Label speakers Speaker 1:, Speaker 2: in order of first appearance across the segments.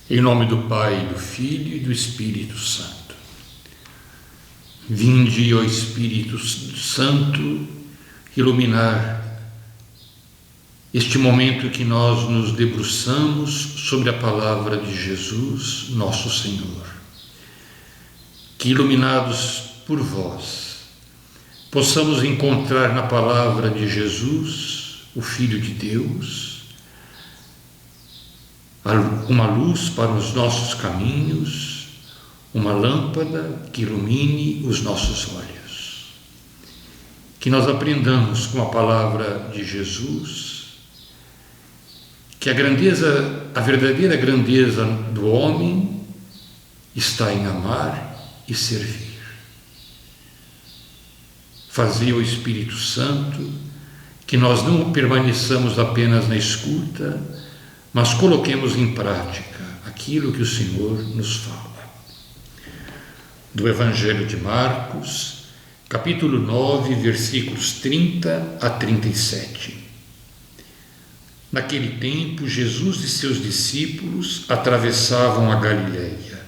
Speaker 1: Em nome do Pai, do Filho e do Espírito Santo. Vinde, ó Espírito Santo, iluminar este momento que nós nos debruçamos sobre a palavra de Jesus, nosso Senhor. Que, iluminados por vós, possamos encontrar na palavra de Jesus, o Filho de Deus, uma luz para os nossos caminhos, uma lâmpada que ilumine os nossos olhos. Que nós aprendamos com a palavra de Jesus que a verdadeira grandeza do homem está em amar e servir. Fazei o Espírito Santo que nós não permaneçamos apenas na escuta, mas coloquemos em prática aquilo que o Senhor nos fala. Do Evangelho de Marcos, capítulo 9, versículos 30 a 37. Naquele tempo, Jesus e seus discípulos atravessavam a Galileia.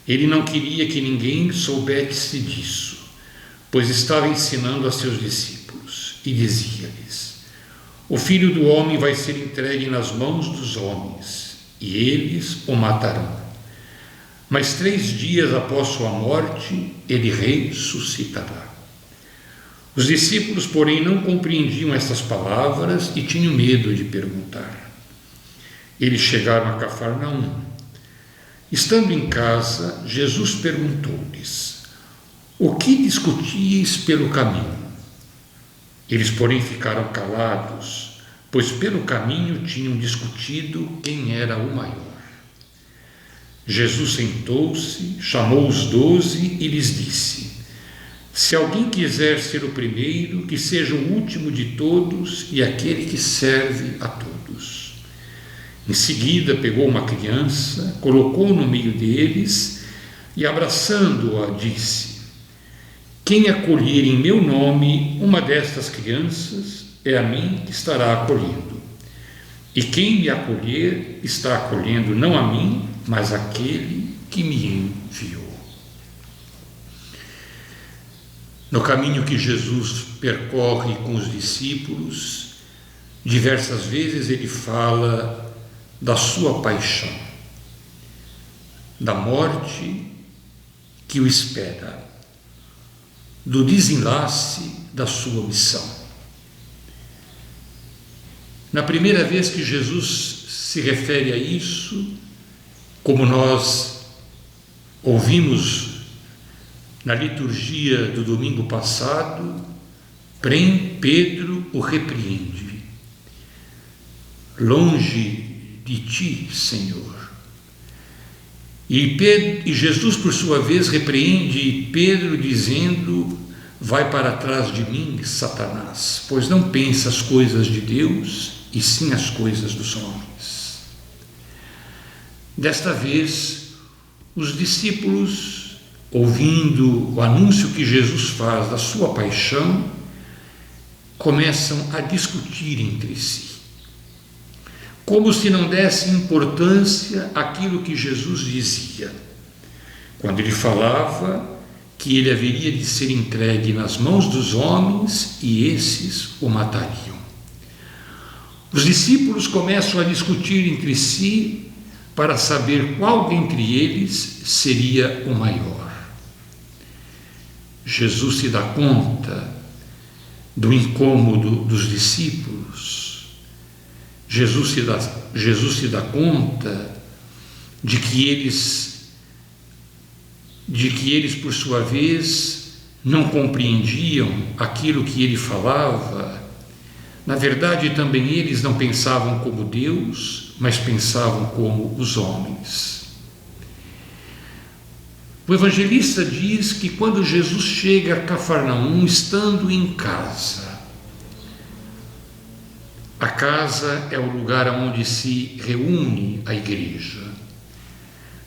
Speaker 1: Ele não queria que ninguém soubesse disso, pois estava ensinando a seus discípulos e dizia-lhes: o Filho do Homem vai ser entregue nas mãos dos homens, e eles o matarão. Mas 3 dias após sua morte, ele ressuscitará. Os discípulos, porém, não compreendiam estas palavras e tinham medo de perguntar. Eles chegaram a Cafarnaum. Estando em casa, Jesus perguntou-lhes: o que discutíeis pelo caminho? Eles, porém, ficaram calados, pois pelo caminho tinham discutido quem era o maior. Jesus sentou-se, chamou os 12 e lhes disse: se alguém quiser ser o primeiro, que seja o último de todos e aquele que serve a todos. Em seguida, pegou uma criança, colocou no meio deles e, abraçando-a, disse: quem acolher em meu nome uma destas crianças, é a mim que estará acolhendo. E quem me acolher, está acolhendo não a mim, mas aquele que me enviou. No caminho que Jesus percorre com os discípulos, diversas vezes ele fala da sua paixão, da morte que o espera, do desenlace da sua missão. Na primeira vez que Jesus se refere a isso, como nós ouvimos na liturgia do domingo passado, Pedro o repreende: longe de ti, Senhor. E Jesus, por sua vez, repreende Pedro, dizendo: vai para trás de mim, Satanás, pois não pensa as coisas de Deus, e sim as coisas dos homens. Desta vez, os discípulos, ouvindo o anúncio que Jesus faz da sua paixão, começam a discutir entre si, como se não desse importância àquilo que Jesus dizia, quando ele falava que ele haveria de ser entregue nas mãos dos homens e esses o matariam. Os discípulos começam a discutir entre si para saber qual dentre eles seria o maior. Jesus se dá conta do incômodo dos discípulos. Jesus se dá conta de que eles, por sua vez, não compreendiam aquilo que ele falava. Na verdade, também eles não pensavam como Deus, mas pensavam como os homens. O evangelista diz que quando Jesus chega a Cafarnaum, estando em casa, a casa é o lugar onde se reúne a igreja.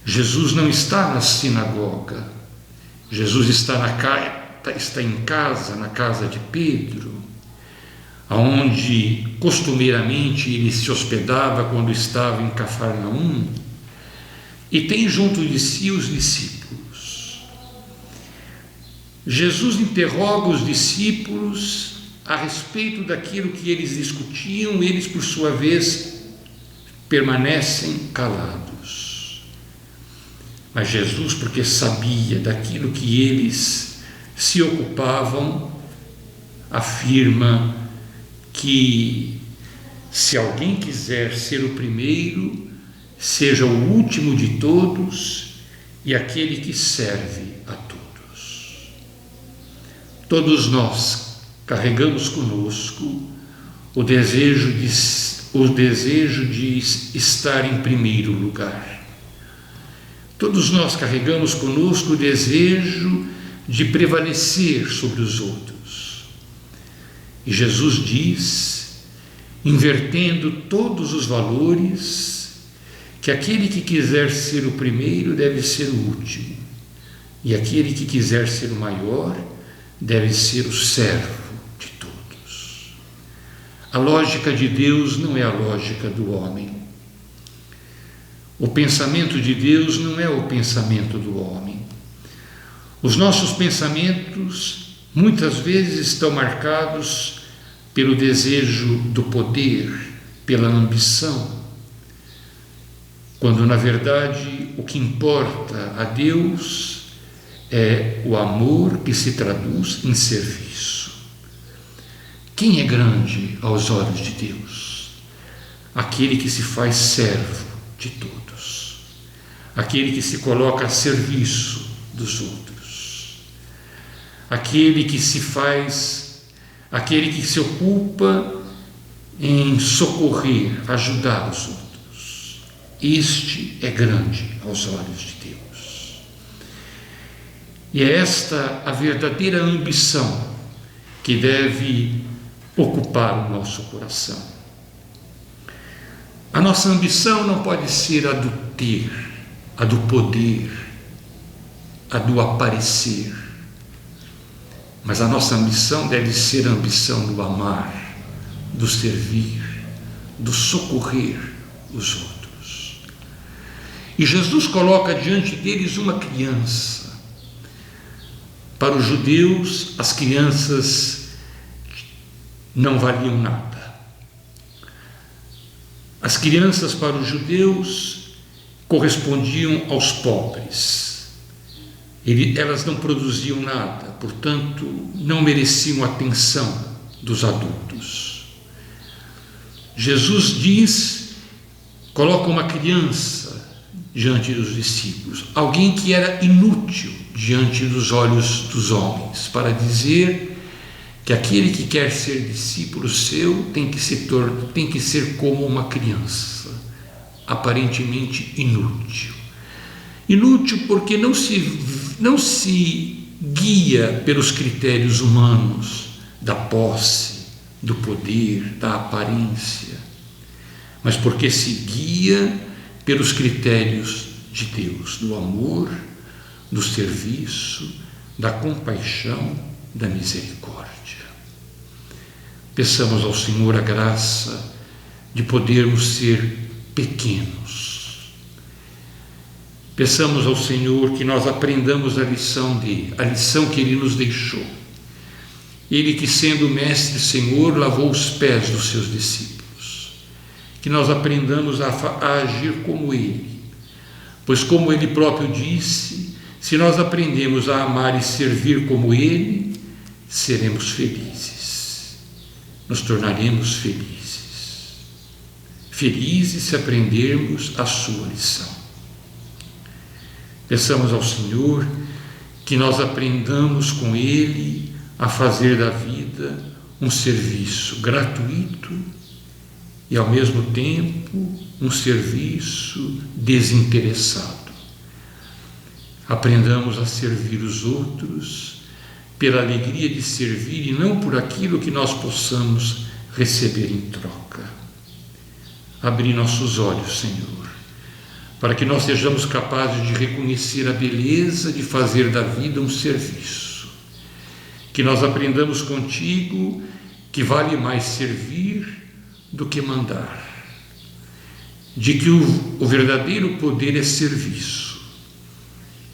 Speaker 1: Jesus não está na sinagoga. Jesus está em casa, na casa de Pedro, onde costumeiramente ele se hospedava quando estava em Cafarnaum. e tem junto de si os discípulos. Jesus interroga os discípulos a respeito daquilo que eles discutiam, eles, por sua vez, permanecem calados. Mas Jesus, porque sabia daquilo que eles se ocupavam, afirma que se alguém quiser ser o primeiro, seja o último de todos e aquele que serve a todos. Todos nós carregamos conosco o desejo de estar em primeiro lugar. Todos nós carregamos conosco o desejo de prevalecer sobre os outros. E Jesus diz, invertendo todos os valores, que aquele que quiser ser o primeiro deve ser o último, e aquele que quiser ser o maior deve ser o servo de todos. A lógica de Deus não é a lógica do homem. O pensamento de Deus não é o pensamento do homem. Os nossos pensamentos muitas vezes estão marcados pelo desejo do poder, pela ambição, quando na verdade o que importa a Deus é o amor que se traduz em serviço. Quem é grande aos olhos de Deus? Aquele que se faz servo de todos, aquele que se coloca a serviço dos outros, aquele que se ocupa em socorrer, ajudar os outros. Este é grande aos olhos de Deus. E é esta a verdadeira ambição que deve ocupar o nosso coração. A nossa ambição não pode ser a do ter, a do poder, a do aparecer, mas a nossa ambição deve ser a ambição do amar, do servir, do socorrer os outros. E Jesus coloca diante deles uma criança. Para os judeus, as crianças não valiam nada. As crianças para os judeus correspondiam aos pobres. Elas não produziam nada, portanto, não mereciam atenção dos adultos. Jesus coloca uma criança diante dos discípulos, alguém que era inútil diante dos olhos dos homens, para dizer que aquele que quer ser discípulo seu tem que ser como uma criança, aparentemente inútil. Inútil porque não se guia pelos critérios humanos da posse, do poder, da aparência, mas porque se guia pelos critérios de Deus, do amor, do serviço, da compaixão, da misericórdia. Peçamos ao Senhor a graça de podermos ser pequenos. Peçamos ao Senhor que nós aprendamos a lição que Ele nos deixou. Ele que, sendo Mestre e Senhor, lavou os pés dos seus discípulos. Que nós aprendamos a agir como Ele, pois como Ele próprio disse, se nós aprendemos a amar e servir como Ele, seremos felizes, nos tornaremos felizes se aprendermos a sua lição. Peçamos ao Senhor que nós aprendamos com Ele a fazer da vida um serviço gratuito e, ao mesmo tempo, um serviço desinteressado. Aprendamos a servir os outros pela alegria de servir e não por aquilo que nós possamos receber em troca. Abri nossos olhos, Senhor, para que nós sejamos capazes de reconhecer a beleza de fazer da vida um serviço. Que nós aprendamos contigo que vale mais servir do que mandar. de que o verdadeiro poder é serviço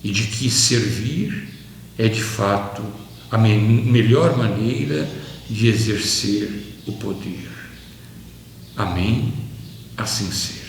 Speaker 1: e de que servir é de fato a melhor maneira de exercer o poder. Amém? Assim seja.